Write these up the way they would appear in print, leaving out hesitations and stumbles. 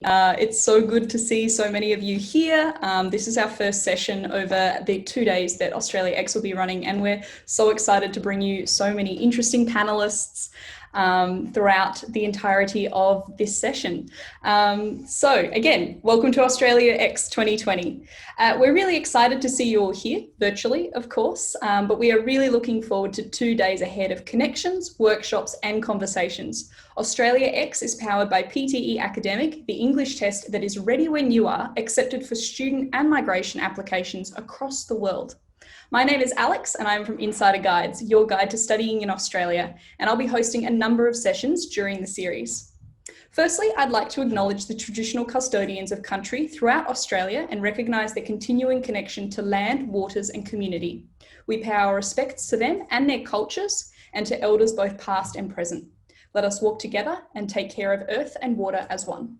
It's so good to see so many of you here. This is our first session over the 2 days that AustraliaX will be running, and we're so excited to bring you so many interesting panelists throughout the entirety of this session. So again, welcome to AustraliaX 2020. We're really excited to see you all here, virtually of course, but we are really looking forward to 2 days ahead of connections, workshops and conversations. AustraliaX is powered by PTE Academic, the English test that is ready when you are, accepted for student and migration applications across the world. My name is Alex and I'm from Insider Guides, your guide to studying in Australia, and I'll be hosting a number of sessions during the series. Firstly, I'd like to acknowledge the traditional custodians of country throughout Australia and recognise their continuing connection to land, waters and community. We pay our respects to them and their cultures and to elders both past and present. Let us walk together and take care of earth and water as one.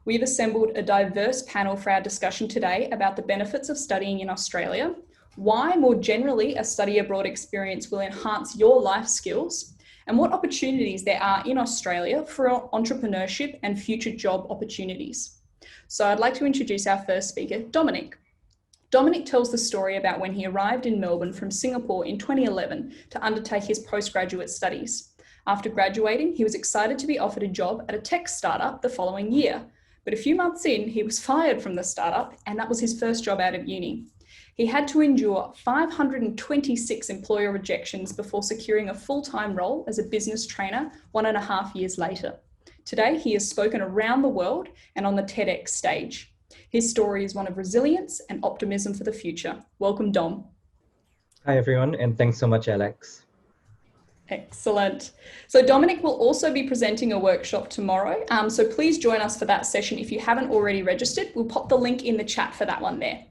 We've assembled a diverse panel for our discussion today about the benefits of studying in Australia, why more generally a study abroad experience will enhance your life skills, and what opportunities there are in Australia for entrepreneurship and future job opportunities. So I'd like to introduce our first speaker, Dominic. Dominic tells the story about when he arrived in Melbourne from Singapore in 2011 to undertake his postgraduate studies. After graduating, he was excited to be offered a job at a tech startup the following year. But a few months in, he was fired from the startup, and that was his first job out of uni. He had to endure 526 employer rejections before securing a full-time role as a business trainer 1.5 years later. Today, he has spoken around the world and on the TEDx stage. His story is one of resilience and optimism for the future. Welcome, Dom. Hi, everyone, and thanks so much, Alex. Excellent. So Dominic will also be presenting a workshop tomorrow. So please join us for that session if you haven't already registered. We'll pop the link in the chat for that one there.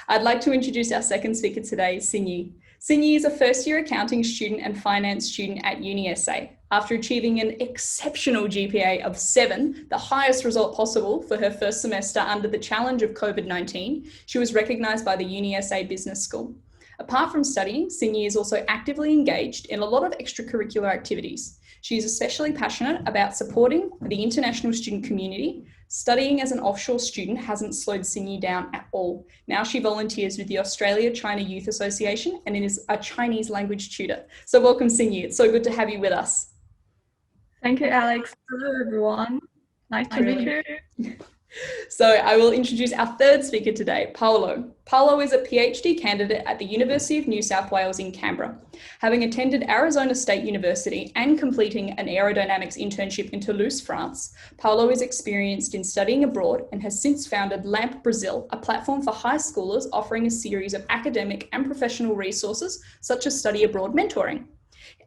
I'd like to introduce our second speaker today, Sinyi. Sinyi is a first-year accounting student and finance student at UniSA. After achieving an exceptional GPA of 7, the highest result possible for her first semester under the challenge of COVID-19, she was recognised by the UniSA Business School. Apart from studying, Sinyi is also actively engaged in a lot of extracurricular activities. She is especially passionate about supporting the international student community. Studying as an offshore student hasn't slowed Sinyi down at all. Now she volunteers with the Australia-China Youth Association and is a Chinese language tutor. So welcome, Sinyi. It's so good to have you with us. Thank you, Alex. Hello, everyone. Nice to meet you. So I will introduce our third speaker today, Paolo. Paolo is a PhD candidate at the University of New South Wales in Canberra. Having attended Arizona State University and completing an aerodynamics internship in Toulouse, France, Paolo is experienced in studying abroad and has since founded Lint Brazil, a platform for high schoolers offering a series of academic and professional resources such as study abroad mentoring.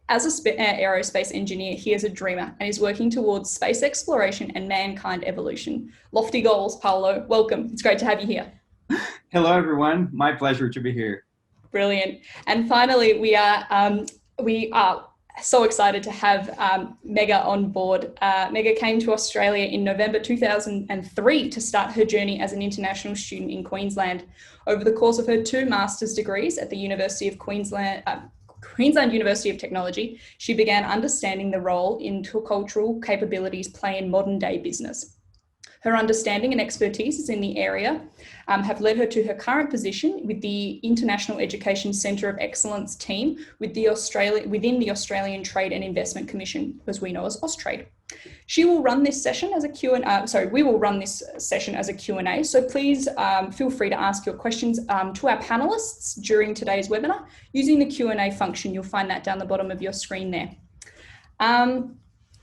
As an aerospace engineer, he is a dreamer and is working towards space exploration and mankind evolution. Lofty goals, Paolo. Welcome. It's great to have you here. Hello, everyone. My pleasure to be here. Brilliant. And finally, we are so excited to have Mega on board. Mega came to Australia in November 2003 to start her journey as an international student in Queensland. Over the course of her 2 master's degrees at the University of Queensland University of Technology, she began understanding the role intercultural capabilities play in modern day business. Her understanding and expertise in the area have led her to her current position with the International Education Centre of Excellence team within the Australian Trade and Investment Commission, as we know as Austrade. We will run this session as a Q&A, so please feel free to ask your questions to our panelists during today's webinar using the Q&A function. You'll find that down the bottom of your screen there.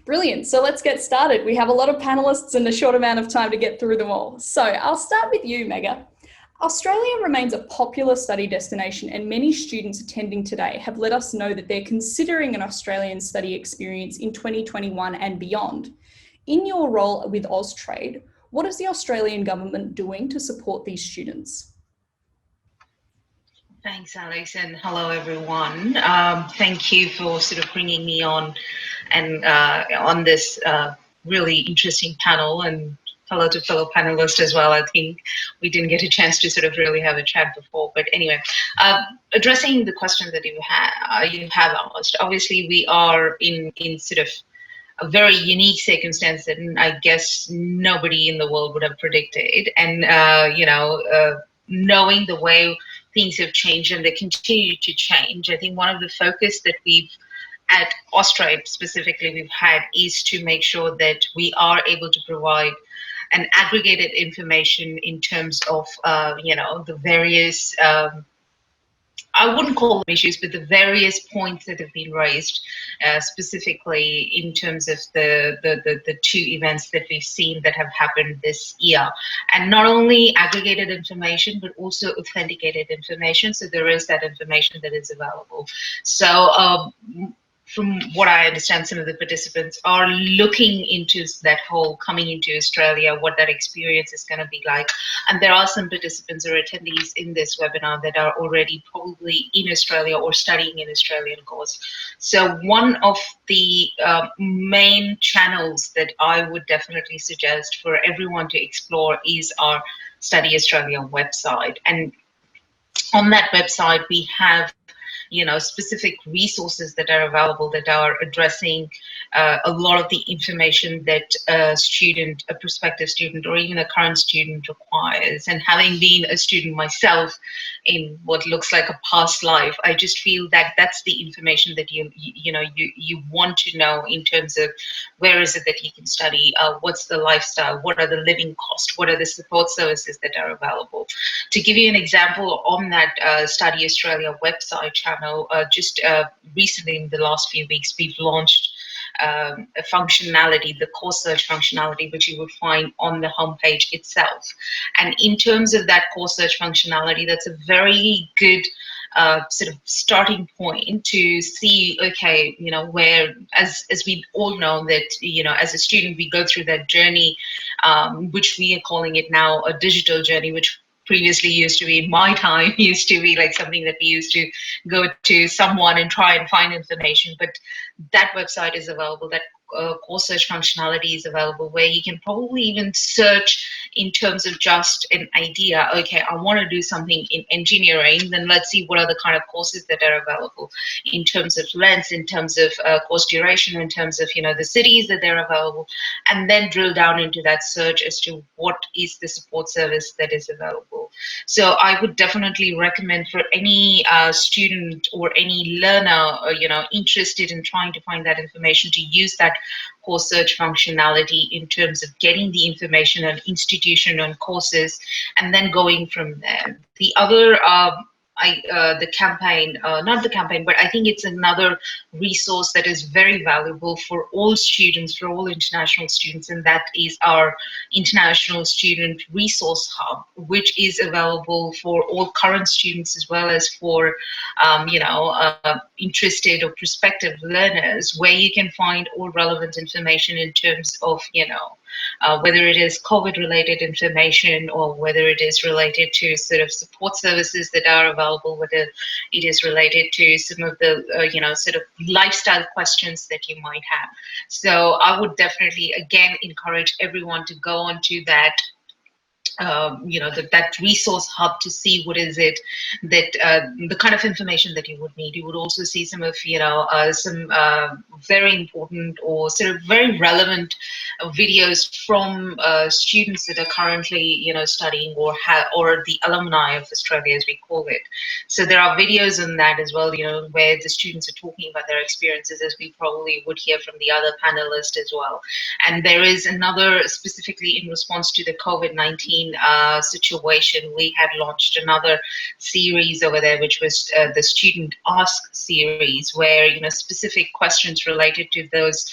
Brilliant, so let's get started. We have a lot of panelists and a short amount of time to get through them all. So I'll start with you, Mega. Australia remains a popular study destination and many students attending today have let us know that they're considering an Australian study experience in 2021 and beyond. In your role with Austrade, what is the Australian government doing to support these students? Thanks, Alex, and hello, everyone. Thank you for sort of bringing me on and on this really interesting panel, and hello to fellow panelists as well. I think we didn't get a chance to sort of really have a chat before, but anyway, addressing the question that you have asked, obviously we are in sort of a very unique circumstance that I guess nobody in the world would have predicted. And, knowing the way things have changed and they continue to change, I think one of the focus that we've at AustraliaX specifically we've had is to make sure that we are able to provide an aggregated information in terms of, the various I wouldn't call them issues, but the various points that have been raised, specifically in terms of the two events that we've seen that have happened this year. And not only aggregated information, but also authenticated information. So there is that information that is available. So from what I understand, some of the participants are looking into that whole coming into Australia, what that experience is going to be like. And there are some participants or attendees in this webinar that are already probably in Australia or studying in Australian course. So one of the main channels that I would definitely suggest for everyone to explore is our Study Australia website. And on that website, we have specific resources that are available that are addressing a lot of the information that a prospective student, or even a current student requires. And having been a student myself in what looks like a past life, I just feel that that's the information that you want to know in terms of where is it that you can study, what's the lifestyle, what are the living costs, what are the support services that are available. To give you an example, on that Study Australia website channel, just recently in the last few weeks, we've launched a functionality, the course search functionality, which you would find on the homepage itself. And in terms of that course search functionality, that's a very good sort of starting point to see, okay, where, as we all know that, as a student, we go through that journey, which we are calling it now a digital journey, which previously used to be, in my time, used to be like something that we used to go to someone and try and find information. But that website is available, that course search functionality is available, where you can probably even search in terms of just an idea. Okay, I want to do something in engineering, then let's see what are the kind of courses that are available in terms of lengths, in terms of course duration, in terms of the cities that they're available, and then drill down into that search as to what is the support service that is available. So I would definitely recommend for any student or any learner interested in trying to find that information to use that course search functionality in terms of getting the information on institution, on courses, and then going from there. The other the campaign, not the campaign, but I think it's another resource that is very valuable for all students, for all international students, and that is our International Student Resource Hub, which is available for all current students as well as for, interested or prospective learners, where you can find all relevant information in terms of, whether it is COVID-related information or whether it is related to sort of support services that are available, whether it is related to some of the, sort of lifestyle questions that you might have. So I would definitely, again, encourage everyone to go onto that that resource hub to see what is it that the kind of information that you would need. You would also see some of some very important or sort of very relevant videos from students that are currently studying or the Alumni of Australia, as we call it. So there are videos on that as well, where the students are talking about their experiences, as we probably would hear from the other panelists as well. And there is another, specifically in response to the COVID-19 situation, we had launched another series over there, which was the Student Ask series, where specific questions related to those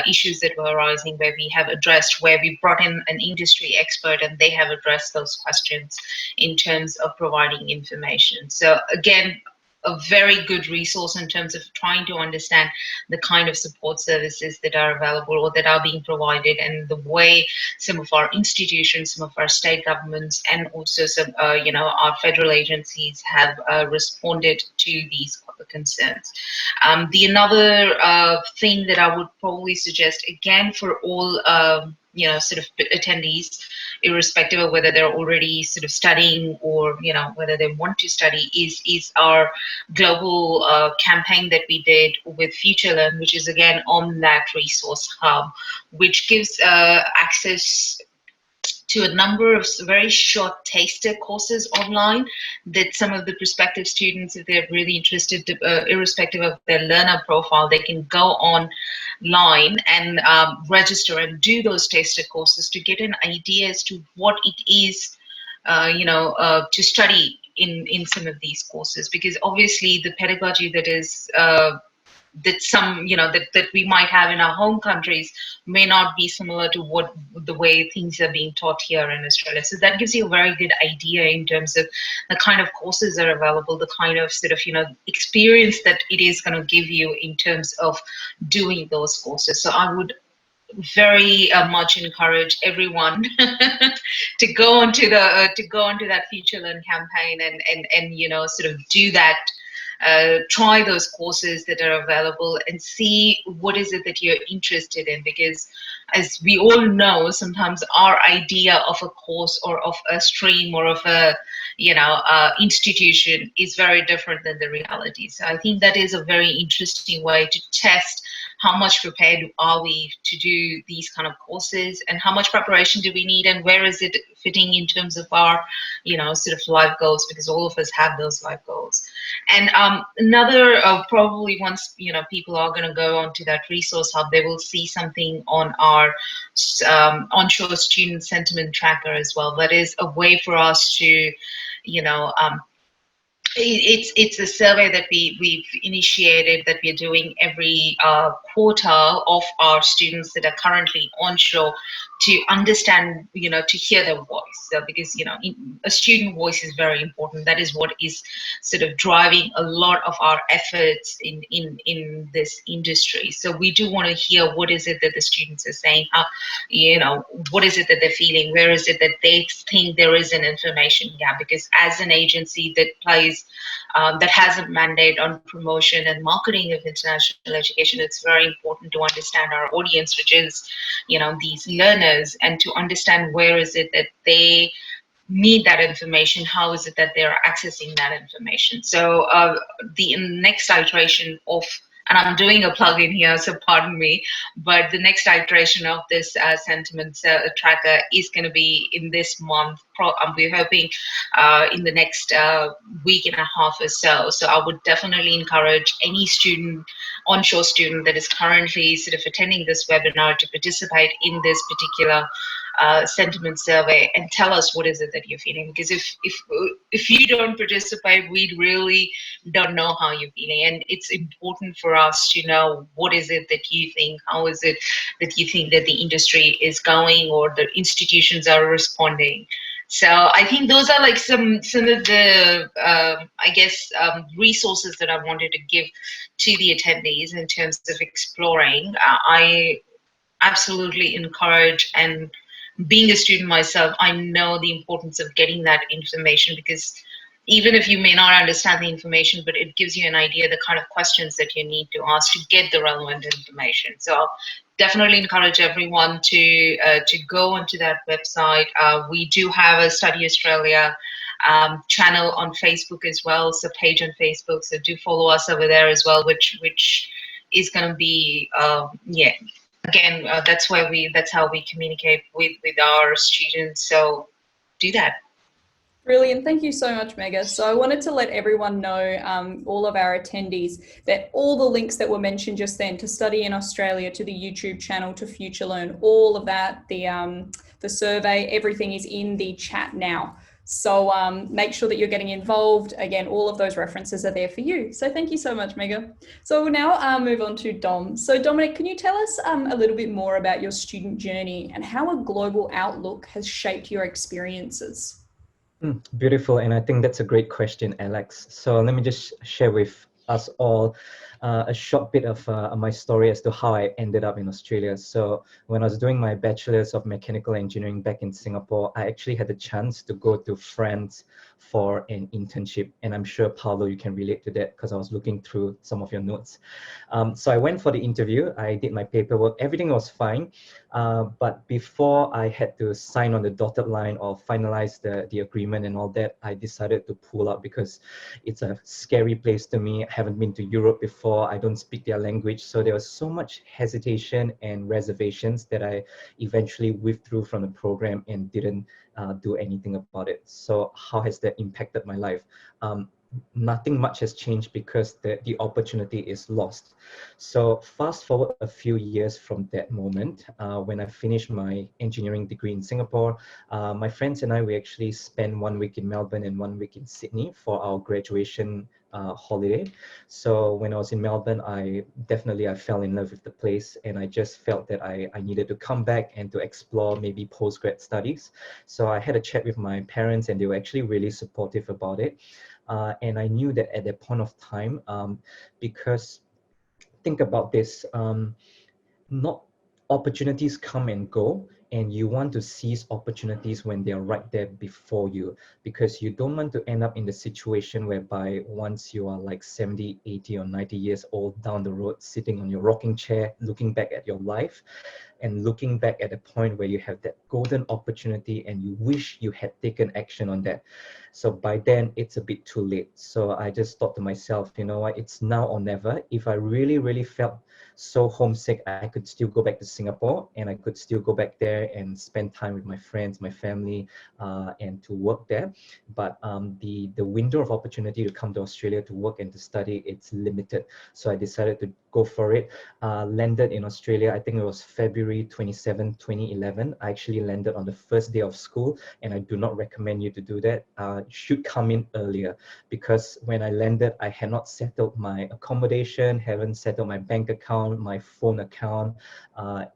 issues that were arising, where we have addressed, where we brought in an industry expert and they have addressed those questions in terms of providing information. So again, a very good resource in terms of trying to understand the kind of support services that are available or that are being provided, and the way some of our institutions, some of our state governments, and also some, our federal agencies have responded to these the concerns. The another thing that I would probably suggest, again, for all sort of attendees, irrespective of whether they're already sort of studying or whether they want to study, is our global campaign that we did with FutureLearn, which is again on that resource hub, which gives access to a number of very short taster courses online that some of the prospective students, if they're really interested, irrespective of their learner profile, they can go online and register and do those taster courses to get an idea as to what it is, to study in some of these courses. Because obviously the pedagogy that is that some that we might have in our home countries may not be similar to what the way things are being taught here in Australia. So that gives you a very good idea in terms of the kind of courses that are available, the kind of sort of experience that it is going to give you in terms of doing those courses. So I would very much encourage everyone to go onto that FutureLearn campaign and sort of do that. Try those courses that are available and see what is it that you're interested in, because as we all know, sometimes our idea of a course or of a stream or of a institution is very different than the reality. So I think that is a very interesting way to test how much prepared are we to do these kind of courses, and how much preparation do we need, and where is it fitting in terms of our sort of life goals, because all of us have those life goals. And another probably once people are going to go onto that resource hub, they will see something on our onshore student sentiment tracker as well. That is a way for us to it's a survey that we've initiated, that we're doing every quarter of our students that are currently onshore, to understand, to hear their voice, because a student voice is very important. That is what is sort of driving a lot of our efforts in this industry. So we do want to hear what is it that the students are saying, what is it that they're feeling, where is it that they think there is an information gap, because as an agency that plays that has a mandate on promotion and marketing of international education, it's very important to understand our audience, which is these learners, and to understand where is it that they need that information, how is it that they're accessing that information. So the next iteration of, and I'm doing a plug-in here, so pardon me, but the next iteration of this sentiment tracker is going to be in this month. We're hoping in the next week and a half or so. So I would definitely encourage any student, onshore student that is currently sort of attending this webinar, to participate in this particular sentiment survey and tell us what is it that you're feeling. Because if you don't participate, we really don't know how you're feeling, and it's important for us to know what is it that you think, how is it that you think that the industry is going or the institutions are responding. So I think those are like some of the resources that I wanted to give to the attendees in terms of exploring. I absolutely encourage, and being a student myself, I know the importance of getting that information, because even if you may not understand the information, but it gives you an idea the kind of questions that you need to ask to get the relevant information. So definitely encourage everyone to go onto that website. We do have a Study Australia channel on Facebook as well, so page on Facebook. So do follow us over there as well, which is going to be again, that's how we communicate with our students. So do that. Brilliant. Thank you so much, Mega. So I wanted to let everyone know, all of our attendees, that all the links that were mentioned just then to Study in Australia, to the YouTube channel, to FutureLearn, all of that, the survey, everything is in the chat now. So make sure that you're getting involved. Again, all of those references are there for you. So thank you so much, Mega. So we'll now move on to Dom. So Dominic, can you tell us a little bit more about your student journey and how a global outlook has shaped your experiences? Beautiful, and I think that's a great question, Alex. So let me just share with us all a short bit of my story as to how I ended up in Australia. So when I was doing my Bachelor's of Mechanical Engineering back in Singapore, I actually had the chance to go to France for an internship. And I'm sure, Paolo, you can relate to that because I was looking through some of your notes. So I went for the interview. I did my paperwork. Everything was fine. But before I had to sign on the dotted line or finalize the agreement and all that, I decided to pull out because it's a scary place to me. I haven't been to Europe before. I don't speak their language. So there was so much hesitation and reservations that I eventually withdrew from the program and didn't do anything about it. So how has that impacted my life? Nothing much has changed because the opportunity is lost. So fast forward a few years from that moment, when I finished my engineering degree in Singapore, my friends and I, we actually spent 1 week in Melbourne and 1 week in Sydney for our graduation holiday. So when I was in Melbourne, I fell in love with the place, and I just felt that I needed to come back and to explore maybe postgrad studies. So I had a chat with my parents, and they were actually really supportive about it. And I knew that at that point of time, because think about this, not opportunities come and go, and you want to seize opportunities when they're right there before you, because you don't want to end up in the situation whereby once you are like 70, 80 or 90 years old down the road, sitting on your rocking chair, looking back at your life and looking back at a point where you have that golden opportunity and you wish you had taken action on that. So by then it's a bit too late. So I just thought to myself, you know what, it's now or never. If I really felt so homesick, I could still go back to Singapore, and I could still go back there and spend time with my friends, my family, and to work there. But the window of opportunity to come to Australia to work and to study, it's limited. So I decided to go for it. Landed in Australia, I think it was February 27, 2011. I actually landed on the first day of school, and I do not recommend you to do that. You should come in earlier, because when I landed, I had not settled my accommodation, haven't settled my bank account, my phone account,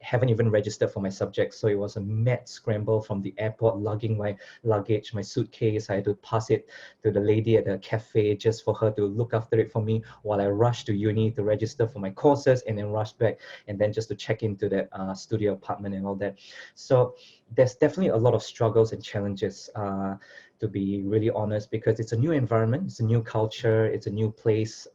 haven't even registered for my subjects. So it was a mad scramble from the airport, lugging my luggage, my suitcase. I had to pass it to the lady at the cafe just for her to look after it for me while I rushed to uni to register for my courses, and then rushed back, and then just to check into that studio apartment and all that. So there's definitely a lot of struggles and challenges, to be really honest, because it's a new environment, it's a new culture, it's a new place.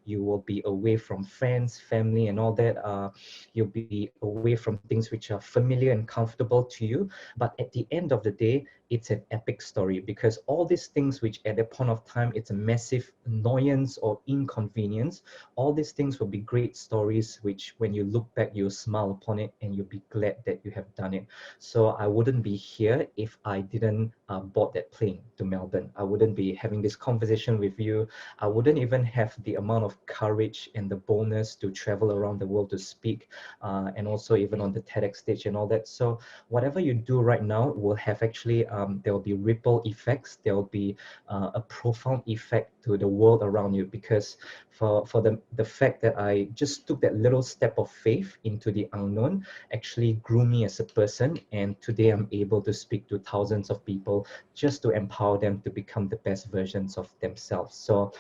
You will be away from friends, family, and all that. You'll be away from things which are familiar and comfortable to you. But at the end of the day, it's an epic story, because all these things which at that point of time, it's a massive annoyance or inconvenience, all these things will be great stories, which when you look back, you'll smile upon it and you'll be glad that you have done it. So I wouldn't be here if I didn't board that plane to Melbourne. I wouldn't be having this conversation with you. I wouldn't even have the amount of courage and the boldness to travel around the world to speak, and also even on the TEDx stage and all that. So whatever you do right now will have actually, there will be ripple effects. There will be a profound effect to the world around you, because for the fact that I just took that little step of faith into the unknown actually grew me as a person, and today I'm able to speak to thousands of people just to empower them to become the best versions of themselves. So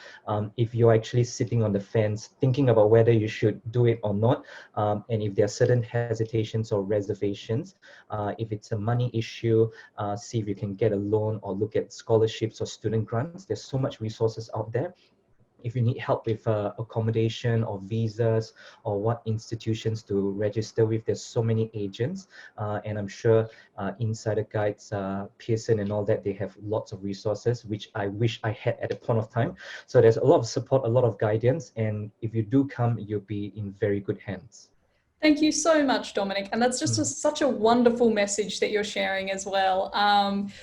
if you're actually sitting on the fence thinking about whether you should do it or not, and if there are certain hesitations or reservations, if it's a money issue, see if you can get a loan or look at scholarships or student grants. There's so much resources out there. If you need help with accommodation or visas or what institutions to register with, there's so many agents, and I'm sure Insider Guides, Pearson and all that, they have lots of resources, which I wish I had at a point of time. So there's a lot of support, a lot of guidance, and if you do come, you'll be in very good hands. Thank you so much, Dominic. And that's just such a wonderful message that you're sharing as well.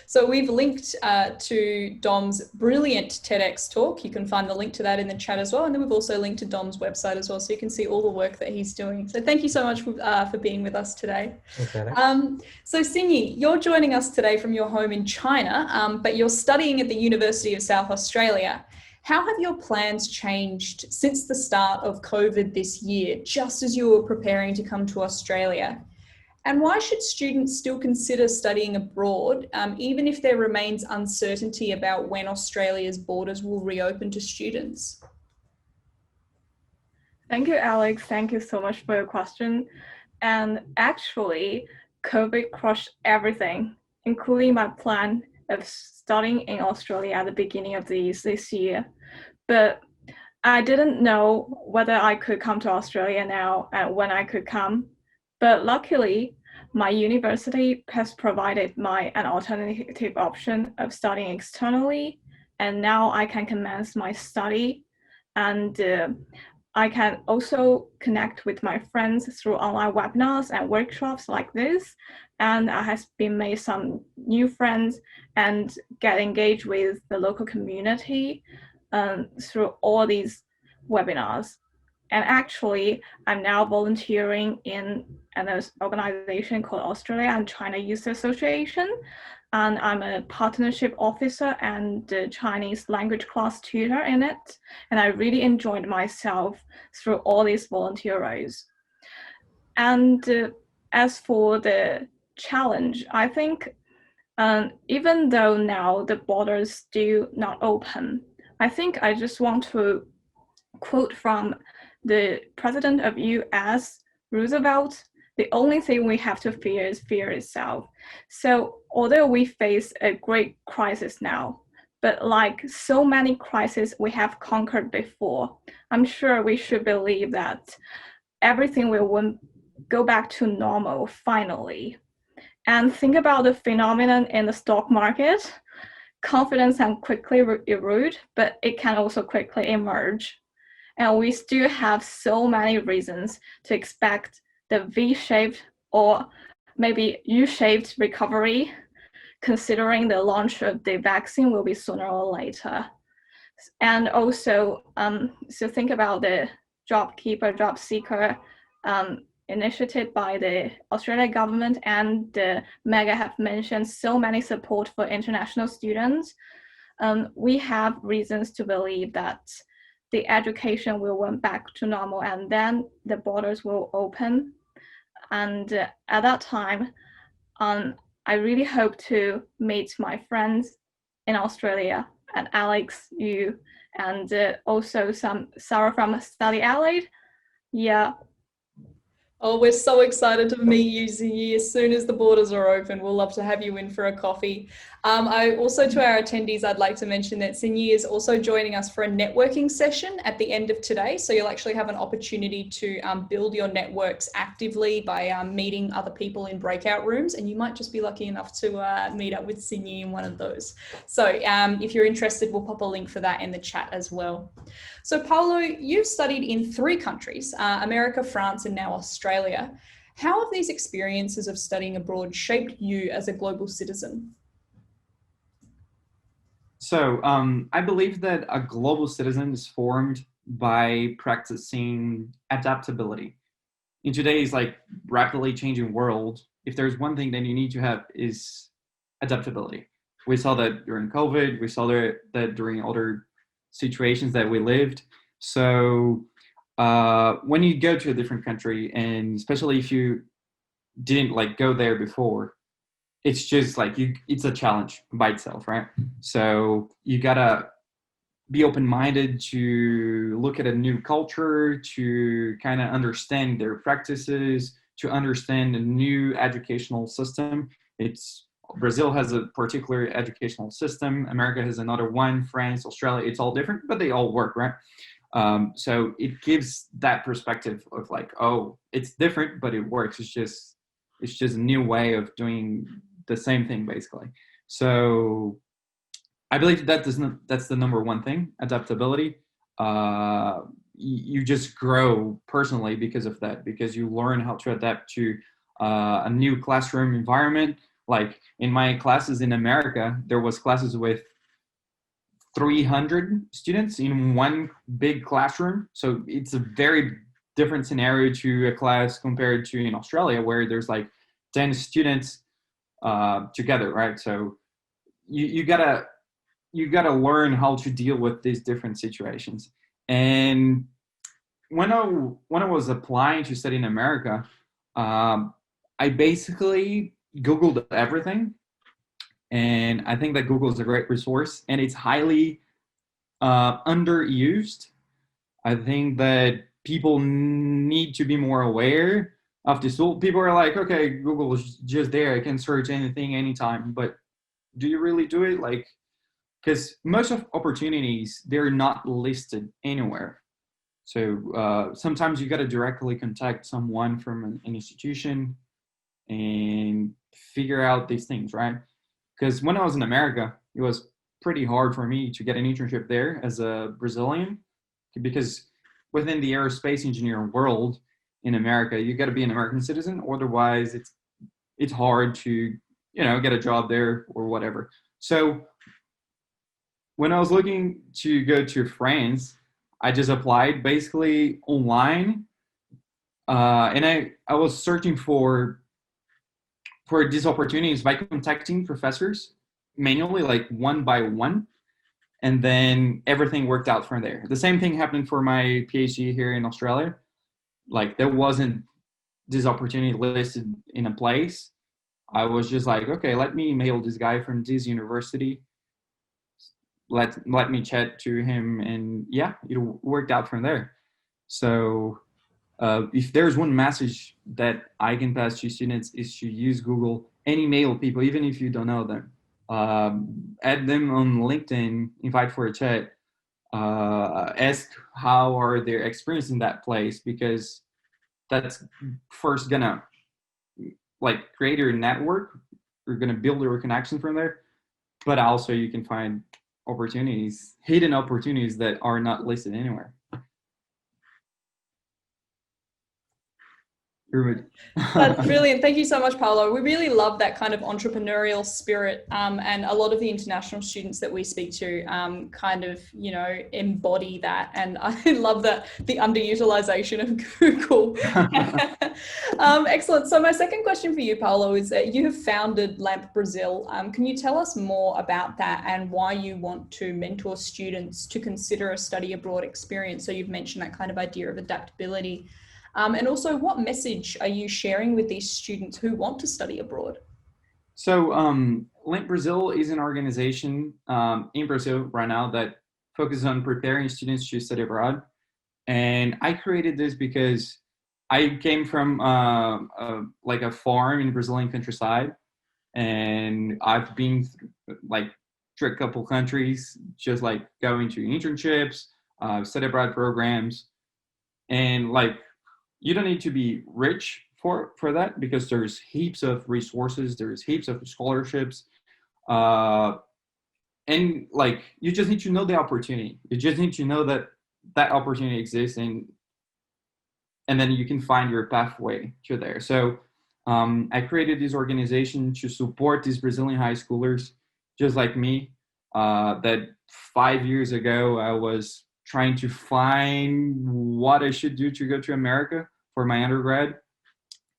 So we've linked to Dom's brilliant TEDx talk. You can find the link to that in the chat as well. And then we've also linked to Dom's website as well, so you can see all the work that he's doing. So thank you so much for being with us today. Thanks, Alex. So Sinyi, you're joining us today from your home in China, but you're studying at the University of South Australia. How have your plans changed since the start of COVID this year, just as you were preparing to come to Australia? And why should students still consider studying abroad, even if there remains uncertainty about when Australia's borders will reopen to students? Thank you, Alex. Thank you so much for your question. And actually, COVID crushed everything, including my plan of studying in Australia at the beginning of this year. But I didn't know whether I could come to Australia now and when I could come. But luckily, my university has provided an alternative option of studying externally, and now I can commence my study. And I can also connect with my friends through online webinars and workshops like this. And I have been made some new friends and get engaged with the local community through all these webinars. And actually, I'm now volunteering in an organization called Australia and China Youth Association. And I'm a partnership officer and a Chinese language class tutor in it. And I really enjoyed myself through all these volunteer roles. And as for the challenge, I think even though now the borders still not open, I think I just want to quote from the president of US, Roosevelt: the only thing we have to fear is fear itself. So although we face a great crisis now, but like so many crises we have conquered before, I'm sure we should believe that everything will go back to normal finally. And think about the phenomenon in the stock market. Confidence can quickly erode, but it can also quickly emerge. And we still have so many reasons to expect the V-shaped or maybe U-shaped recovery, considering the launch of the vaccine will be sooner or later. And also, so think about the job seeker initiative by the Australian government, and Mega have mentioned so many support for international students. We have reasons to believe that the education will went back to normal, and then the borders will open. And at that time, I really hope to meet my friends in Australia, and Alex, you, and also some Sarah from Study Allied. Yeah. Oh, we're so excited to meet you, Ziyi. As soon as the borders are open, we'll love to have you in for a coffee. I also, to our attendees, I'd like to mention that Ziyi is also joining us for a networking session at the end of today. So you'll actually have an opportunity to build your networks actively by meeting other people in breakout rooms. And you might just be lucky enough to meet up with Ziyi in one of those. So if you're interested, we'll pop a link for that in the chat as well. So Paulo, you've studied in 3 countries, America, France, and now Australia. How have these experiences of studying abroad shaped you as a global citizen? So I believe that a global citizen is formed by practicing adaptability. In today's rapidly changing world, if there's one thing that you need to have is adaptability. We saw that during COVID, we saw that during other situations that we lived. So when you go to a different country, and especially if you didn't go there before, it's just it's a challenge by itself, right? So you gotta be open-minded to look at a new culture, to kind of understand their practices, to understand a new educational system. Brazil has a particular educational system. America has another one. France, Australia, it's all different, but they all work, right? So it gives that perspective of oh, it's different, but it works. It's just a new way of doing the same thing, basically. So I believe that's the number one thing, adaptability. You just grow personally because of that, because you learn how to adapt to a new classroom environment. Like in my classes in America, there was classes with 300 students in one big classroom. So it's a very different scenario to a class compared to in Australia, where there's 10 students together, right? So you gotta learn how to deal with these different situations. And when I was applying to study in America, I basically Googled everything. And I think that Google is a great resource, and it's highly underused. I think that people need to be more aware of this tool. People are like, okay, Google is just there. I can search anything, anytime. But do you really do it? Like, because most of opportunities, they're not listed anywhere. So sometimes you got to directly contact someone from an institution and figure out these things, right? Because when I was in America, it was pretty hard for me to get an internship there as a Brazilian, because within the aerospace engineering world in America, you got to be an American citizen. Otherwise, it's hard to get a job there or whatever. So when I was looking to go to France, I just applied basically online, and I was searching for these opportunities by contacting professors manually, like one by one, and then everything worked out from there. The same thing happened for my PhD here in Australia. Like, there wasn't this opportunity listed in a place. I was just like, okay, let me mail this guy from this university. Let me chat to him, and yeah, it worked out from there. So if there's one message that I can pass to students, is to use Google and email people, even if you don't know them. Add them on LinkedIn, invite for a chat, ask how are their experience in that place, because that's first gonna like create your network. You're gonna build your connection from there, but also you can find opportunities, hidden opportunities that are not listed anywhere. That's brilliant. Thank you so much, Paolo. We really love that kind of entrepreneurial spirit, and a lot of the international students that we speak to kind of, embody that. And I love that, the underutilization of Google. Excellent. So my second question for you, Paolo, is that you have founded Lint Brazil. Can you tell us more about that and why you want to mentor students to consider a study abroad experience? So you've mentioned that kind of idea of adaptability. And also, what message are you sharing with these students who want to study abroad? So Lint Brazil is an organization in Brazil right now that focuses on preparing students to study abroad. And I created this because I came from like a farm in Brazilian countryside, and I've been through a couple countries, just like going to internships, study abroad programs, and like, you don't need to be rich for that, because there's heaps of resources, there's heaps of scholarships, and like, you just need to know the opportunity. You just need to know that that opportunity exists, and then you can find your pathway to there. So I created this organization to support these Brazilian high schoolers just like me, that 5 years ago I was trying to find what I should do to go to America for my undergrad.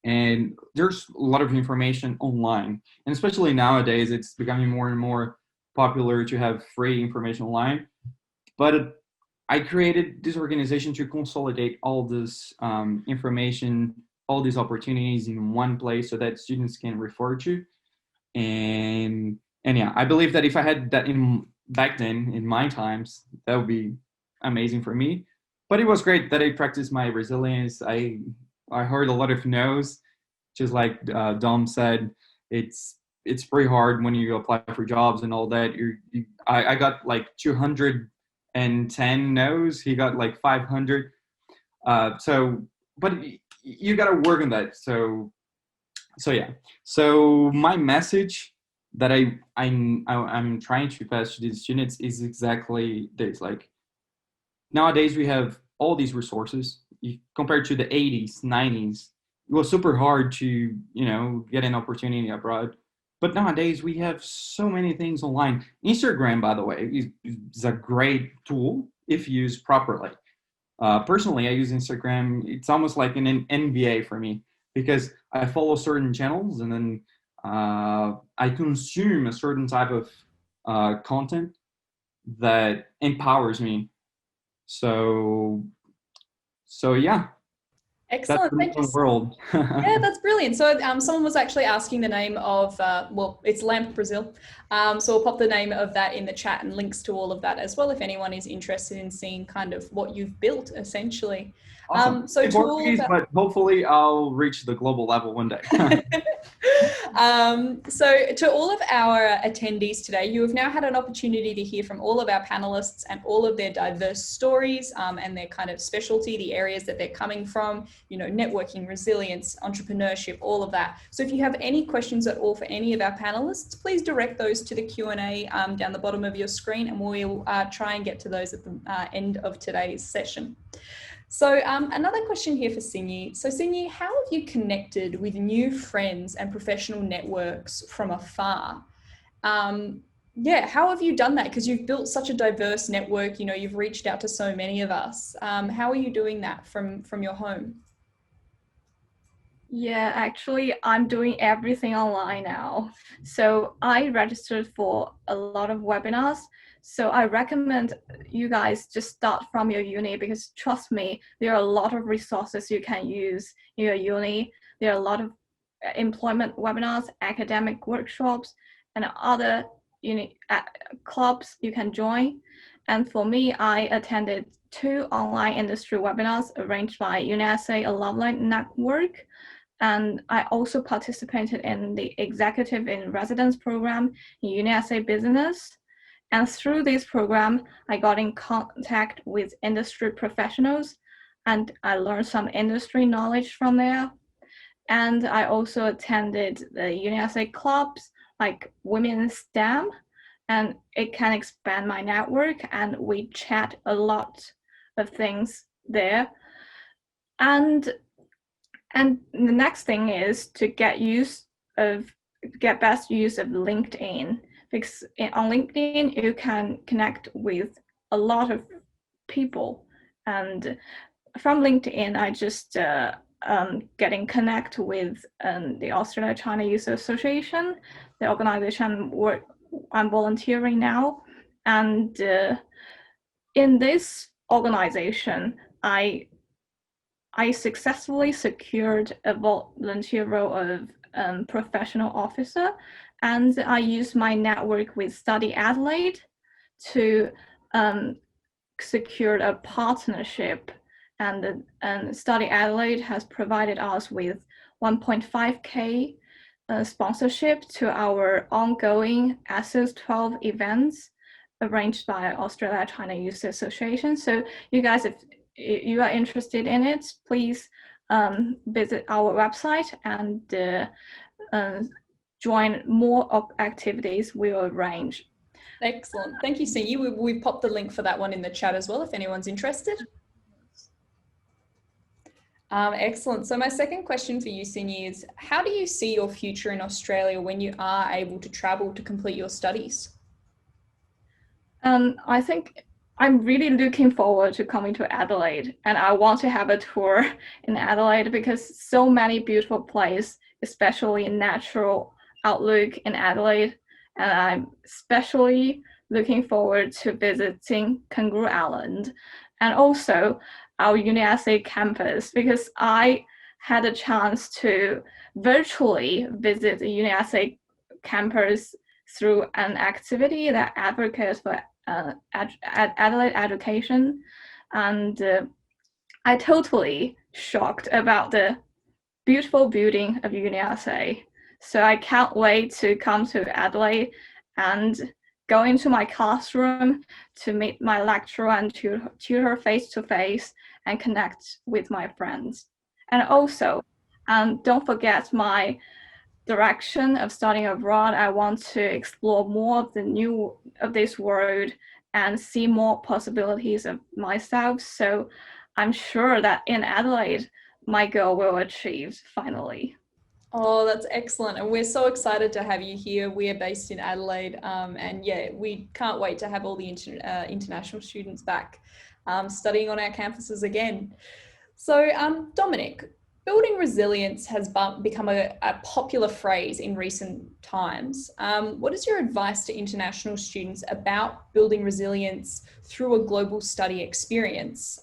And there's a lot of information online, and especially nowadays, it's becoming more and more popular to have free information online. But I created this organization to consolidate all this information, all these opportunities in one place, so that students can refer to. And yeah, I believe that if I had that back then in my times, that would be amazing for me. But it was great that I practiced my resilience. I heard a lot of no's, just like Dom said. It's pretty hard when you apply for jobs and all that. I got like 210 no's. He got like 500. But you got to work on that. So yeah. So my message that I'm trying to pass to these students is exactly this. Like, nowadays we have all these resources compared to the 80s, 90s. It was super hard to, get an opportunity abroad. But nowadays we have so many things online. Instagram, by the way, is a great tool if used properly. Personally, I use Instagram. It's almost like an NBA for me, because I follow certain channels, and then I consume a certain type of content that empowers me. So yeah. Excellent. Thank you. World. Yeah, that's brilliant. So someone was actually asking the name of, it's Lint Brazil. So we'll pop the name of that in the chat and links to all of that as well, if anyone is interested in seeing kind of what you've built, essentially. Awesome. So to all of but hopefully I'll reach the global level one day. So to all of our attendees today, you have now had an opportunity to hear from all of our panelists and all of their diverse stories and their kind of specialty, the areas that they're coming from, you know, networking, resilience, entrepreneurship, all of that. So if you have any questions at all for any of our panelists, please direct those to the Q&A down the bottom of your screen, and we'll try and get to those at the end of today's session. So another question here for Sinyi. So Sinyi, how have you connected with new friends and professional networks from afar? Yeah, how have you done that? Because you've built such a diverse network, you know, you've reached out to so many of us. How are you doing that from your home? Yeah, actually, I'm doing everything online now. So I registered for a lot of webinars. So I recommend you guys just start from your uni, because trust me, there are a lot of resources you can use in your uni. There are a lot of employment webinars, academic workshops, and other clubs you can join. And for me, I attended 2 online industry webinars arranged by UniSA Alumni Network. And I also participated in the Executive in Residence program in UniSA Business. And through this program, I got in contact with industry professionals, and I learned some industry knowledge from there. And I also attended the UniSA clubs like Women STEM, and it can expand my network, and we chat a lot of things there. And the next thing is to get best use of LinkedIn, because on LinkedIn you can connect with a lot of people. And from LinkedIn, I just get in connect with the Australia-China User Association, the organization where I'm volunteering now. And in this organization, I successfully secured a volunteer role of professional officer, and I used my network with Study Adelaide to secure a partnership, and Study Adelaide has provided us with 1.5K sponsorship to our ongoing ASIS 12 events arranged by Australia-China User Association. So you guys, if you are interested in it, please visit our website and join more activities we'll arrange. Excellent. Thank you, Sinyi. We've popped the link for that one in the chat as well, if anyone's interested. Excellent. So my second question for you, Sinyi, is how do you see your future in Australia when you are able to travel to complete your studies? I think I'm really looking forward to coming to Adelaide, and I want to have a tour in Adelaide because so many beautiful places, especially natural outlook in Adelaide. And I'm especially looking forward to visiting Kangaroo Island and also our UniSA campus, because I had a chance to virtually visit the UniSA campus through an activity that advocates for Adelaide education. And I totally shocked about the beautiful building of UniSA. So I can't wait to come to Adelaide and go into my classroom to meet my lecturer and tutor face to face and connect with my friends. And also, don't forget my direction of studying abroad. I want to explore more of this world and see more possibilities of myself. So I'm sure that in Adelaide, my goal will achieve finally. Oh, that's excellent. And we're so excited to have you here. We are based in Adelaide. And yeah, we can't wait to have all the international students back studying on our campuses again. So Dominic, building resilience has become a popular phrase in recent times. What is your advice to international students about building resilience through a global study experience?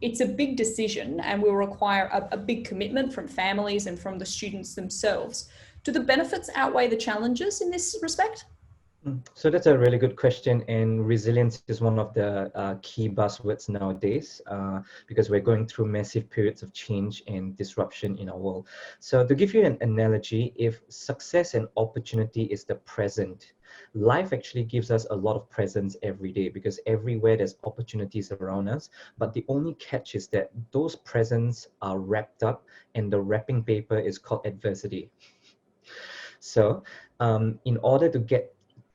It's a big decision and will require a big commitment from families and from the students themselves. Do the benefits outweigh the challenges in this respect? So that's a really good question, and resilience is one of the key buzzwords nowadays because we're going through massive periods of change and disruption in our world. So to give you an analogy, if success and opportunity is the present, life actually gives us a lot of presents every day because everywhere there's opportunities around us. But the only catch is that those presents are wrapped up, and the wrapping paper is called adversity. So, in order to get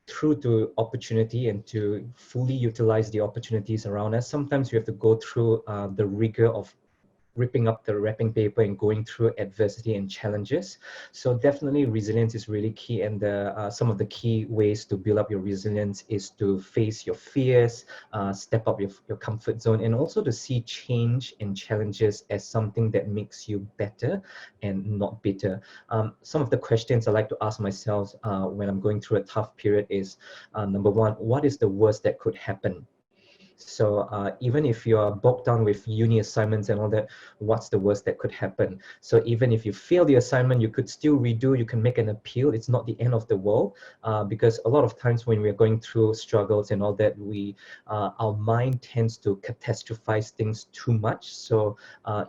through to opportunity and to fully utilize the opportunities around us, sometimes we have to go through the rigor of ripping up the wrapping paper and going through adversity and challenges. So definitely resilience is really key, and some of the key ways to build up your resilience is to face your fears, step up your comfort zone, and also to see change and challenges as something that makes you better and not bitter. Some of the questions I like to ask myself when I'm going through a tough period is, number one, what is the worst that could happen? So even if you're bogged down with uni assignments and all that, what's the worst that could happen? So even if you fail the assignment, you could still redo, you can make an appeal. It's not the end of the world because a lot of times when we're going through struggles and all that, our mind tends to catastrophize things too much. So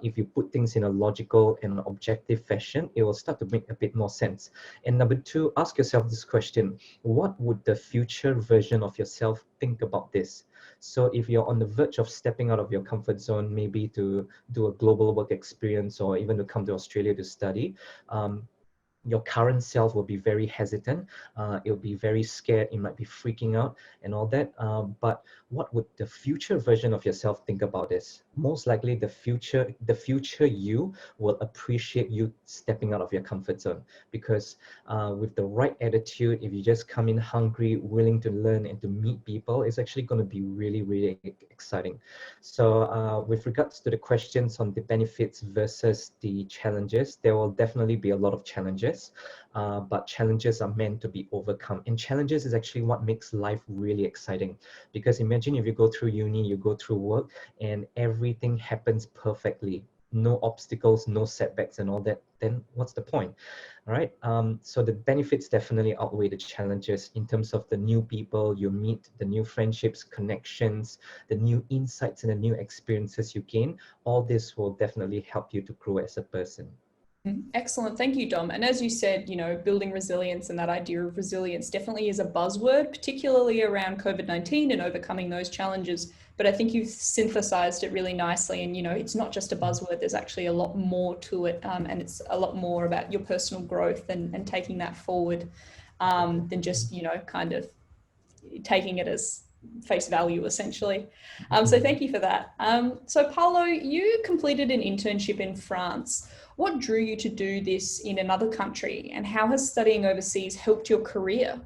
if you put things in a logical and objective fashion, it will start to make a bit more sense. And number two, ask yourself this question: what would the future version of yourself think about this? So if you're on the verge of stepping out of your comfort zone, maybe to do a global work experience or even to come to Australia to study, your current self will be very hesitant. It'll be very scared. It might be freaking out and all that. But what would the future version of yourself think about this? Most likely, the future you will appreciate you stepping out of your comfort zone because with the right attitude, if you just come in hungry, willing to learn and to meet people, it's actually going to be really, really exciting. So with regards to the questions on the benefits versus the challenges, there will definitely be a lot of challenges, but challenges are meant to be overcome. And challenges is actually what makes life really exciting. Because imagine if you go through uni, you go through work, and everything happens perfectly. No obstacles, no setbacks and all that, then what's the point? All right. So the benefits definitely outweigh the challenges in terms of the new people you meet, the new friendships, connections, the new insights and the new experiences you gain. All this will definitely help you to grow as a person. Excellent. Thank you, Dom. And as you said, building resilience and that idea of resilience definitely is a buzzword, particularly around COVID-19 and overcoming those challenges. But I think you've synthesized it really nicely. And, it's not just a buzzword, there's actually a lot more to it. And it's a lot more about your personal growth and taking that forward than just, kind of taking it as face value, essentially. So thank you for that. So Paulo, you completed an internship in France. What drew you to do this in another country, and how has studying overseas helped your career?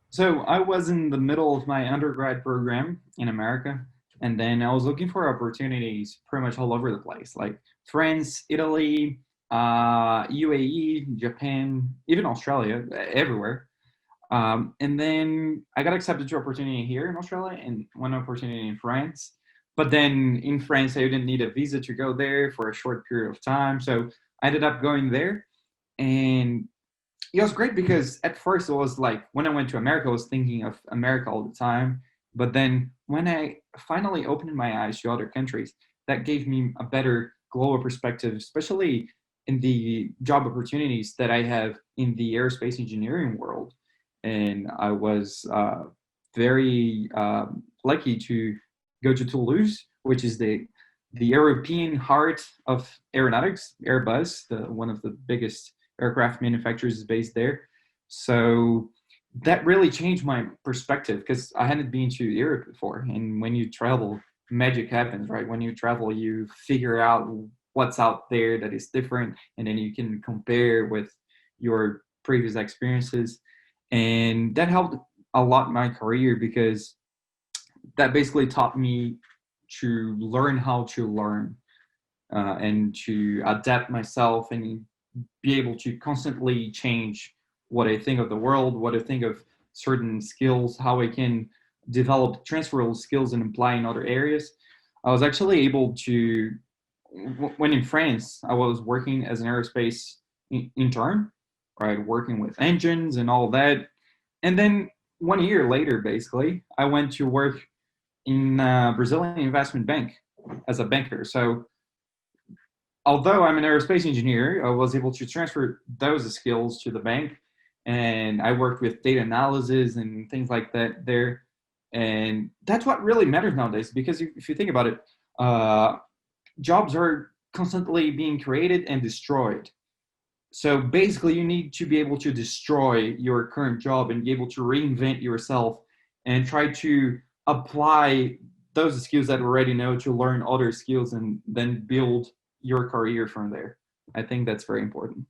So I was in the middle of my undergrad program in America, and then I was looking for opportunities pretty much all over the place, like France, Italy, UAE, Japan, even Australia, everywhere. And then I got accepted to opportunity here in Australia and one opportunity in France. But then in France, I didn't need a visa to go there for a short period of time. So I ended up going there. And it was great because at first it was like when I went to America, I was thinking of America all the time. But then when I finally opened my eyes to other countries, that gave me a better global perspective, especially in the job opportunities that I have in the aerospace engineering world. And I was very lucky to go to Toulouse, which is the European heart of aeronautics. Airbus, one of the biggest aircraft manufacturers, is based there. So that really changed my perspective because I hadn't been to Europe before. And when you travel, magic happens, right? When you travel, you figure out what's out there that is different, and then you can compare with your previous experiences. And that helped a lot my career because that basically taught me to learn how to learn and to adapt myself and be able to constantly change what I think of the world, what I think of certain skills, how I can develop transferable skills and apply in other areas. I was actually able to, when in France, I was working as an aerospace intern, right, working with engines and all that. And then 1 year later, basically, I went to work in Brazilian investment bank as a banker. So although I'm an aerospace engineer, I was able to transfer those skills to the bank, and I worked with data analysis and things like that there. And that's what really matters nowadays, because if you think about it, jobs are constantly being created and destroyed. So basically, you need to be able to destroy your current job and be able to reinvent yourself and try to apply those skills that you already know to learn other skills and then build your career from there. I think that's very important.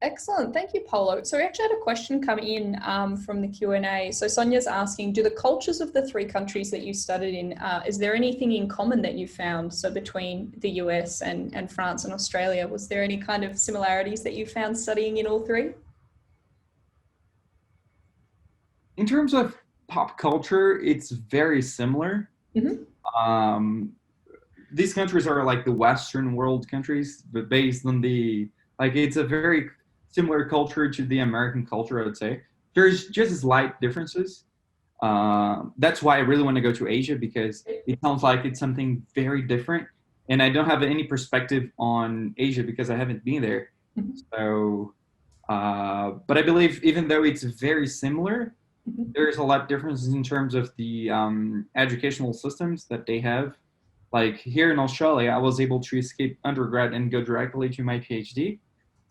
Excellent. Thank you, Paulo. So we actually had a question come in from the Q&A. So Sonia's asking, do the cultures of the 3 countries that you studied in, is there anything in common that you found? So between the US and France and Australia, was there any kind of similarities that you found studying in all 3? In terms of pop culture, it's very similar. These countries are like the Western world countries, but based on it's a very similar culture to the American culture, I would say. There's just slight differences. That's why I really want to go to Asia, because it sounds like it's something very different. And I don't have any perspective on Asia because I haven't been there. So, but I believe even though it's very similar, there's a lot of differences in terms of the educational systems that they have. Like here in Australia, I was able to escape undergrad and go directly to my PhD,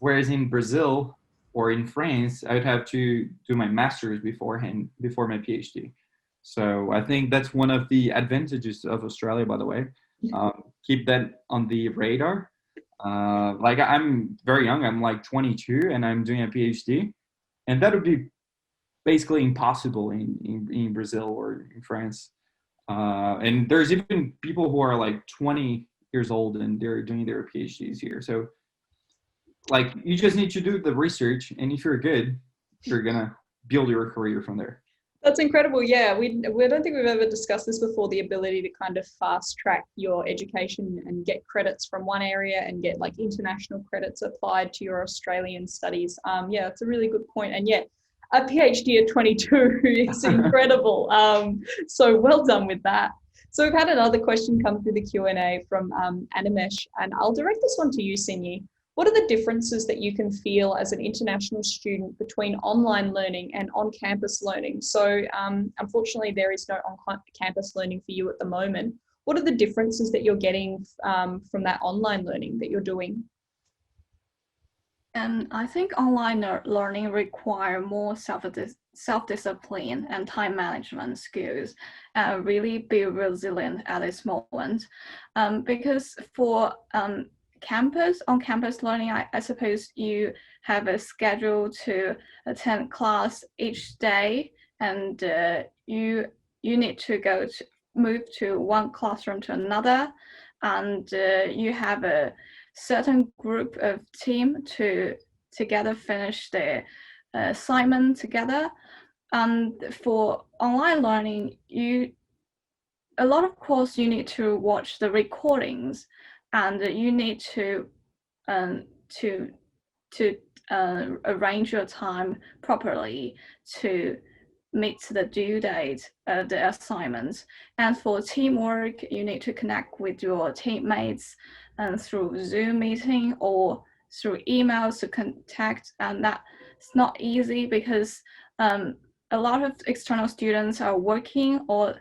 whereas in Brazil or in France, I would have to do my master's beforehand, before my PhD. So I think that's one of the advantages of Australia, by the way. Keep that on the radar. I'm very young, I'm like 22 and I'm doing a PhD, and that would be basically impossible in Brazil or in France. And there's even people who are like 20 years old and they're doing their PhDs here. So like you just need to do the research, and if you're good, you're gonna build your career from there. That's incredible. Yeah, we don't think we've ever discussed this before, the ability to kind of fast track your education and get credits from one area and get like international credits applied to your Australian studies. Yeah, it's a really good point. And yeah, a PhD at 22 is incredible. So well done with that. So we've had another question come through the Q&A from Animesh, and I'll direct this one to you, Sinyi. What are the differences that you can feel as an international student between online learning and on-campus learning? So unfortunately, there is no on-campus learning for you at the moment. What are the differences that you're getting from that online learning that you're doing? I think online learning require more self-discipline and time management skills, really be resilient at this moment. Because for on-campus learning, I suppose you have a schedule to attend class each day, and you need to move to one classroom to another, and you have a certain group of team to together finish the assignment together. And for online learning, a lot of course you need to watch the recordings, and you need to arrange your time properly to meet the due date of the assignments. And for teamwork, you need to connect with your teammates through Zoom meeting or through emails to contact, and that's not easy because a lot of external students are working, or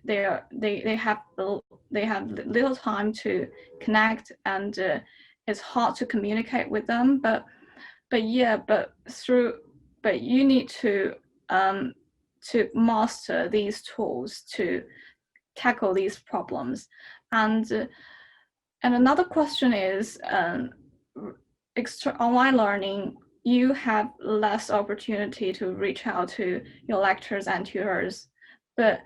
they have little time to connect, and it's hard to communicate with them. But you need to master these tools to tackle these problems. And another question is, online learning, you have less opportunity to reach out to your lecturers and tutors, but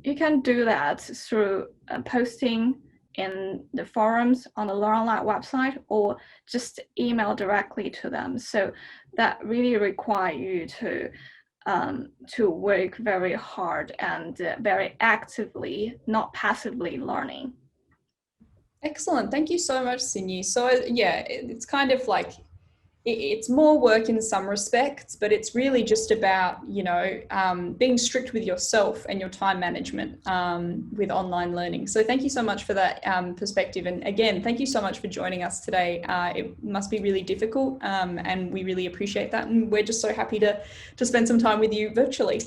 you can do that through posting in the forums on the LearnLab website, or just email directly to them. So that really require you to work very hard and very actively, not passively learning. Excellent. Thank you so much, Sinyi. So yeah, it's kind of like it's more work in some respects, but it's really just about, being strict with yourself and your time management with online learning. So thank you so much for that perspective. And again, thank you so much for joining us today. It must be really difficult, and we really appreciate that. And we're just so happy to spend some time with you virtually.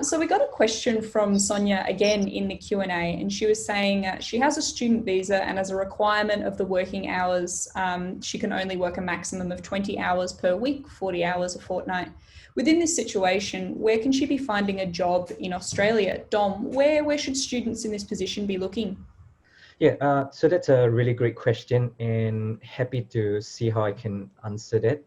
So we got a question from Sonia again in the Q&A, and she was saying she has a student visa, and as a requirement of the working hours, she can only work a maximum of 20 hours per week, 40 hours a fortnight. Within this situation, where can she be finding a job in Australia? Dom, where should students in this position be looking? Yeah, so that's a really great question, and happy to see how I can answer that,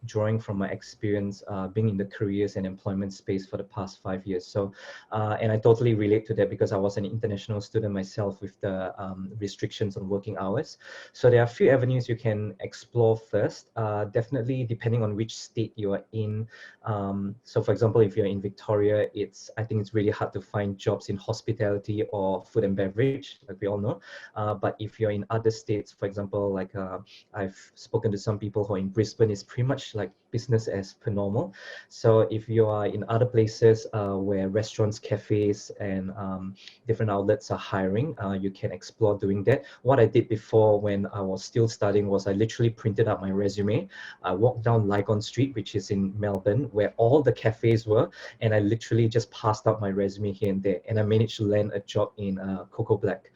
drawing from my experience being in the careers and employment space for the past 5 years. So, and I totally relate to that because I was an international student myself with the restrictions on working hours. So there are a few avenues you can explore first, definitely depending on which state you are in. So for example, if you're in Victoria, I think it's really hard to find jobs in hospitality or food and beverage, like we all know. But if you're in other states, for example, like I've spoken to some people who are in Brisbane, it's pretty much like business as per normal. So if you are in other places where restaurants, cafes, and different outlets are hiring, you can explore doing that. What I did before when I was still studying was I literally printed out my resume. I walked down Lygon Street, which is in Melbourne, where all the cafes were, and I literally just passed out my resume here and there, and I managed to land a job in Coco Black.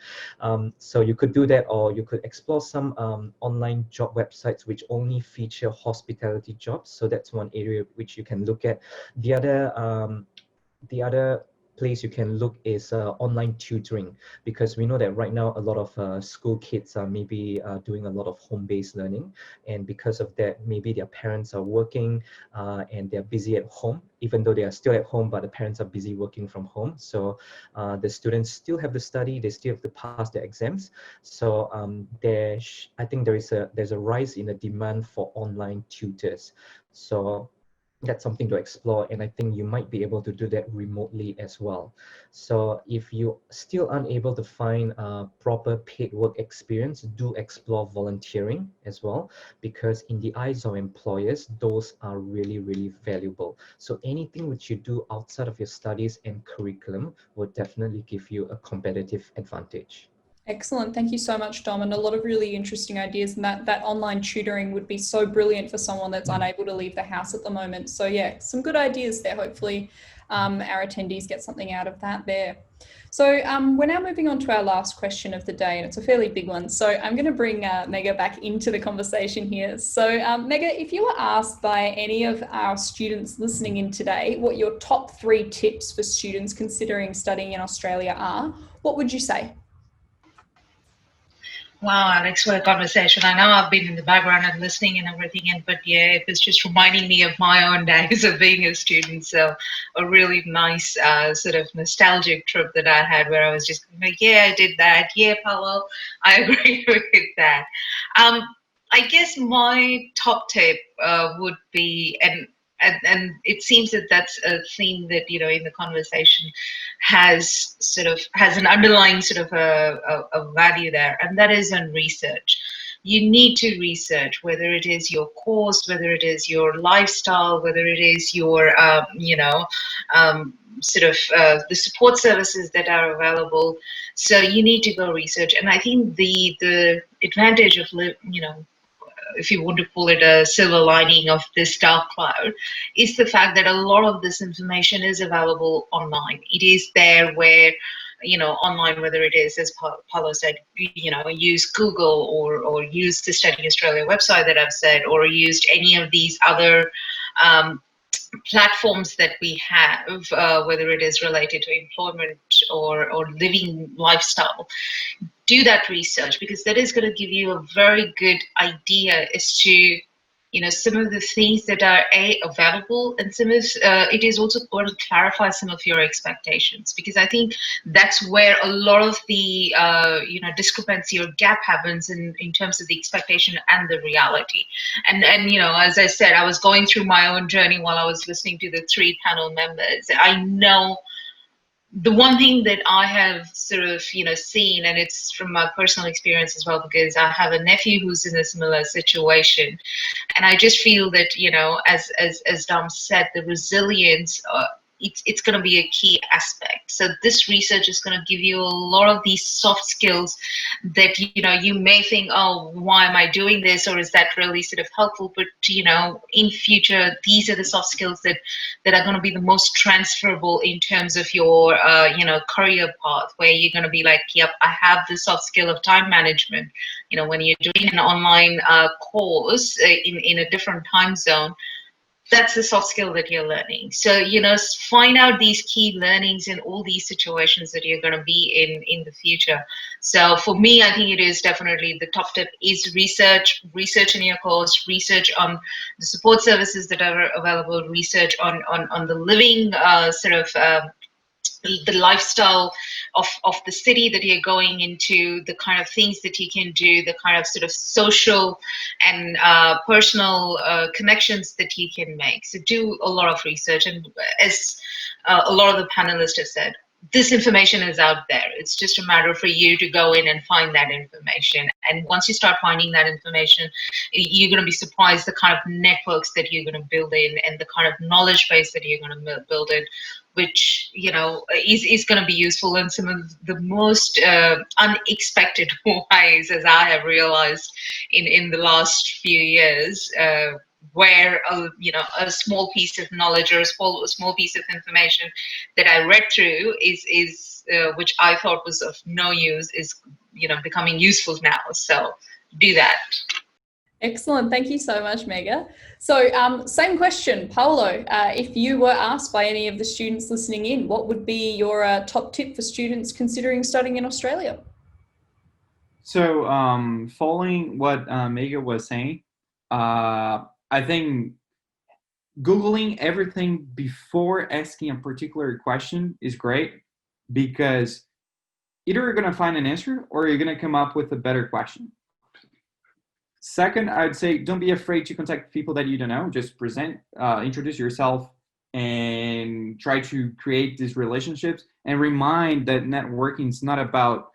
So you could do that, or you could explore some online job websites which only feature hospitality jobs. So that's one area which you can look at. The other place you can look is online tutoring, because we know that right now a lot of school kids are maybe doing a lot of home-based learning, and because of that maybe their parents are working and they're busy at home, even though they are still at home, but the parents are busy working from home. So the students still have to study, they still have to pass their exams. So I think there's a rise in the demand for online tutors. So that's something to explore, and I think you might be able to do that remotely as well. So if you still aren't able to find proper paid work experience, do explore volunteering as well, because in the eyes of employers, those are really, really valuable. So anything which you do outside of your studies and curriculum will definitely give you a competitive advantage. Excellent. Thank you so much, Dom. And a lot of really interesting ideas. And that online tutoring would be so brilliant for someone that's unable to leave the house at the moment. So yeah, some good ideas there. Hopefully our attendees get something out of that there. So we're now moving on to our last question of the day, and it's a fairly big one. So I'm going to bring Mega back into the conversation here. So Mega, if you were asked by any of our students listening in today what your top 3 tips for students considering studying in Australia are, what would you say? Wow, Alex, what a conversation. I know I've been in the background and listening and everything, but yeah, it was just reminding me of my own days of being a student. So a really nice sort of nostalgic trip that I had, where I was just like, yeah, I did that. Yeah, Paolo, I agree with that. I guess my top tip would be, and it seems that that's a theme that, in the conversation has an underlying sort of a value there, and that is on research. You need to research, whether it is your course, whether it is your lifestyle, whether it is your the support services that are available. So you need to go research. And I think the advantage of if you want to call it a silver lining of this dark cloud, is the fact that a lot of this information is available online. It is there where, online, whether it is, as Paulo said, use Google or use the Study Australia website that I've said, or used any of these other platforms that we have, whether it is related to employment or living lifestyle. Do that research, because that is going to give you a very good idea as to some of the things that are available, and some of it is also going to clarify some of your expectations, because I think that's where a lot of the discrepancy or gap happens in terms of the expectation and the reality. And as I said, I was going through my own journey while I was listening to the 3 panel members. I know the one thing that I have sort of, seen, and it's from my personal experience as well, because I have a nephew who's in a similar situation, and I just feel that, as Dom said, the resilience, it's going to be a key aspect. So this research is going to give you a lot of these soft skills that, you may think, oh, why am I doing this? Or is that really sort of helpful? But, in future, these are the soft skills that are going to be the most transferable in terms of your, career path, where you're going to be like, yep, I have the soft skill of time management. When you're doing an online course in a different time zone, that's the soft skill that you're learning. So, find out these key learnings in all these situations that you're going to be in the future. So for me, I think it is definitely the top tip is research in your course, research on the support services that are available, research on the living the lifestyle of the city that you're going into, the kind of things that you can do, the kind of sort of social and personal connections that you can make. So do a lot of research. And as a lot of the panelists have said, this information is out there. It's just a matter for you to go in and find that information. And once you start finding that information, you're going to be surprised the kind of networks that you're going to build in and the kind of knowledge base that you're going to build in, which is going to be useful in some of the most unexpected ways, as I have realized in the last few years, where a small piece of knowledge or a small piece of information that I read through is which I thought was of no use is becoming useful now. So do that. Excellent. Thank you so much, Mega. So same question, Paolo, if you were asked by any of the students listening in, what would be your top tip for students considering studying in Australia? So following what Mega was saying, I think Googling everything before asking a particular question is great, because either you're going to find an answer or you're going to come up with a better question. Second, I'd say don't be afraid to contact people that you don't know. Just present, introduce yourself, and try to create these relationships. And remind that networking is not about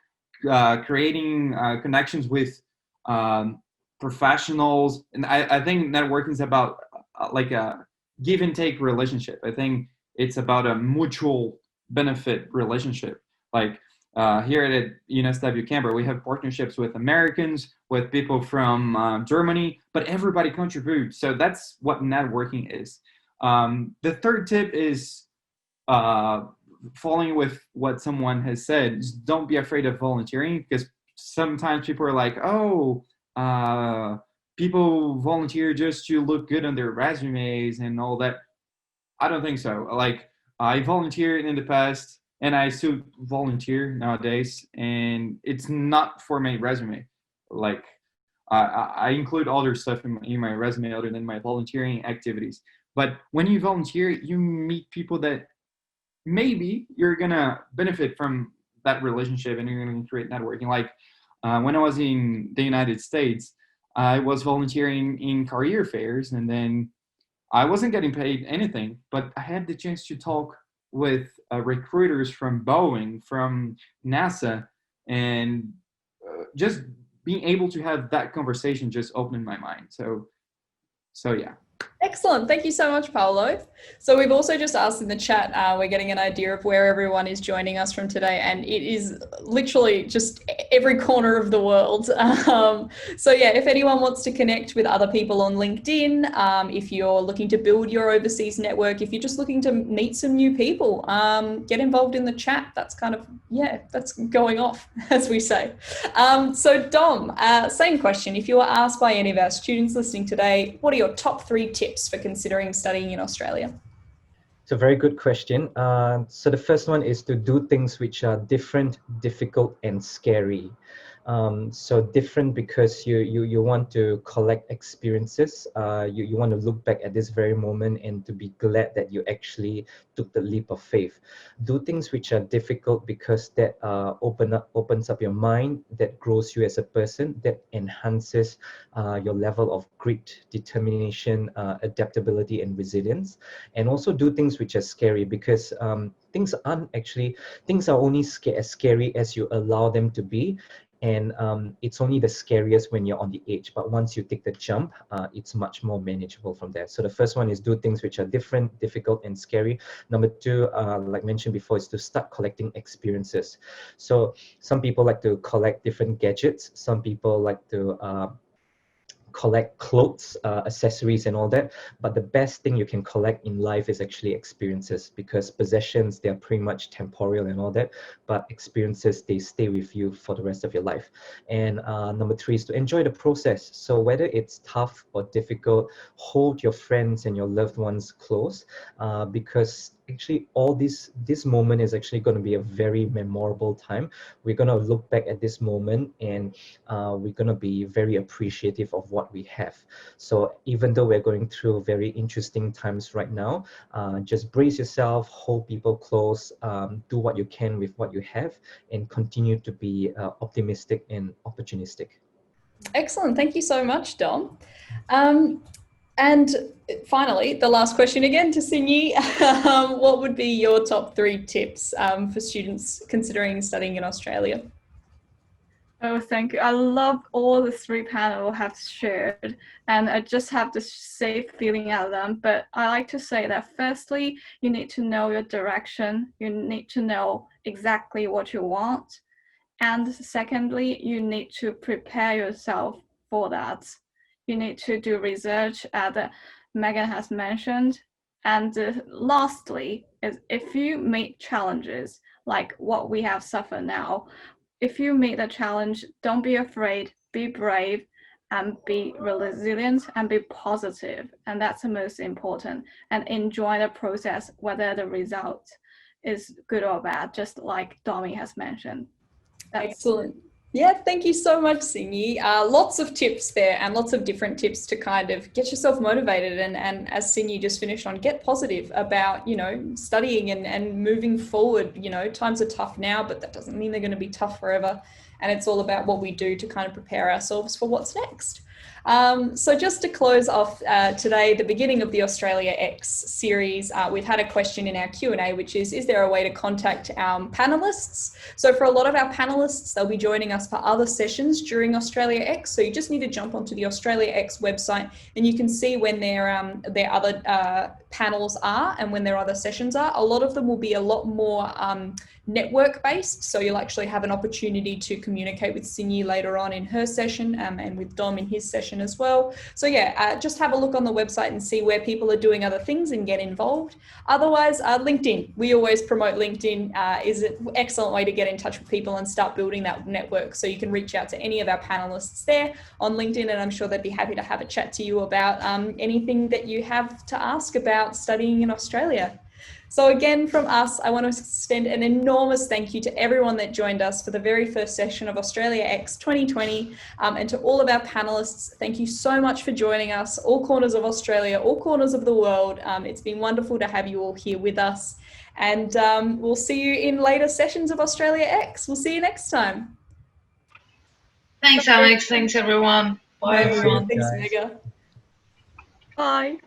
creating connections with professionals. And I think networking is about like a give and take relationship. I think it's about a mutual benefit relationship. Like here at UNSW Canberra, we have partnerships with Americans, with people from Germany, but everybody contributes. So that's what networking is. The third tip is following with what someone has said, just don't be afraid of volunteering, because sometimes people are like, oh, people volunteer just to look good on their resumes and all that. I don't think so. Like, I volunteered in the past and I still volunteer nowadays, and it's not for my resume. Like, I include other stuff in my resume other than my volunteering activities. But when you volunteer, you meet people that maybe you're gonna benefit from that relationship, and you're gonna create networking. Like when I was in the United States, I was volunteering in career fairs, and then I wasn't getting paid anything, but I had the chance to talk with recruiters from Boeing, from NASA, and just being able to have that conversation just opened my mind. So yeah. Excellent. Thank you so much, Paolo. So we've also just asked in the chat, we're getting an idea of where everyone is joining us from today, and it is literally just every corner of the world. So yeah, if anyone wants to connect with other people on LinkedIn, if you're looking to build your overseas network, if you're just looking to meet some new people, get involved in the chat. That's kind of, yeah, that's going off, as we say. So Dom, same question. If you were asked by any of our students listening today, what are your top 3 tips for considering studying in Australia? It's a very good question. So the first one is to do things which are different, difficult, and scary. So different because you want to collect experiences. You want to look back at this very moment and to be glad that you actually took the leap of faith. Do things which are difficult because that opens up your mind, that grows you as a person, that enhances your level of grit, determination, adaptability, and resilience. And also do things which are scary because things are only as scary as you allow them to be. And it's only the scariest when you're on the edge. But once you take the jump, it's much more manageable from there. So the first one is do things which are different, difficult, and scary. Number two, like mentioned before, is to start collecting experiences. So some people like to collect different gadgets. Some people like to collect clothes, accessories, and all that. But the best thing you can collect in life is actually experiences, because possessions, they're pretty much temporal and all that, but experiences, they stay with you for the rest of your life. And number three is to enjoy the process. So whether it's tough or difficult, hold your friends and your loved ones close, because actually all this moment is actually going to be a very memorable time. We're going to look back at this moment, and we're going to be very appreciative of what we have. So even though we're going through very interesting times right now, just brace yourself, hold people close, do what you can with what you have, and continue to be optimistic and opportunistic. Excellent. Thank you so much, Dom. And finally, the last question again to Sinyi. What would be your top 3 tips for students considering studying in Australia? Oh, thank you. I love all the 3 panels have shared, and I just have this safe feeling out of them. But I like to say that firstly, you need to know your direction. You need to know exactly what you want. And secondly, you need to prepare yourself for that. You need to do research, as Megan has mentioned. And lastly, is if you meet challenges like what we have suffered now, if you meet a challenge, don't be afraid, be brave, and be resilient and be positive. And that's the most important. And enjoy the process, whether the result is good or bad, just like Domi has mentioned. Excellent. Yeah, thank you so much, Sinyi. Lots of tips there, and lots of different tips to kind of get yourself motivated, and as Sinyi just finished on, get positive about, studying and moving forward. Times are tough now, but that doesn't mean they're going to be tough forever. And it's all about what we do to kind of prepare ourselves for what's next. So just to close off today, the beginning of the AustraliaX series, we've had a question in our Q&A, which is there a way to contact our panelists? So for a lot of our panelists, they'll be joining us for other sessions during AustraliaX. So you just need to jump onto the AustraliaX website, and you can see when their other panels are and when their other sessions are. A lot of them will be a lot more network based, so you'll actually have an opportunity to communicate with Sinyi later on in her session, and with Dom in his session as well. So yeah, just have a look on the website and see where people are doing other things and get involved. Otherwise, LinkedIn, we always promote LinkedIn, is an excellent way to get in touch with people and start building that network. So you can reach out to any of our panelists there on LinkedIn, and I'm sure they'd be happy to have a chat to you about anything that you have to ask about studying in Australia. So again, from us, I want to extend an enormous thank you to everyone that joined us for the very first session of AustraliaX 2020, and to all of our panelists. Thank you so much for joining us, all corners of Australia, all corners of the world. It's been wonderful to have you all here with us, and we'll see you in later sessions of AustraliaX. We'll see you next time. Thanks, Alex. Thanks, everyone. Bye, everyone. Thanks, Mega. Bye.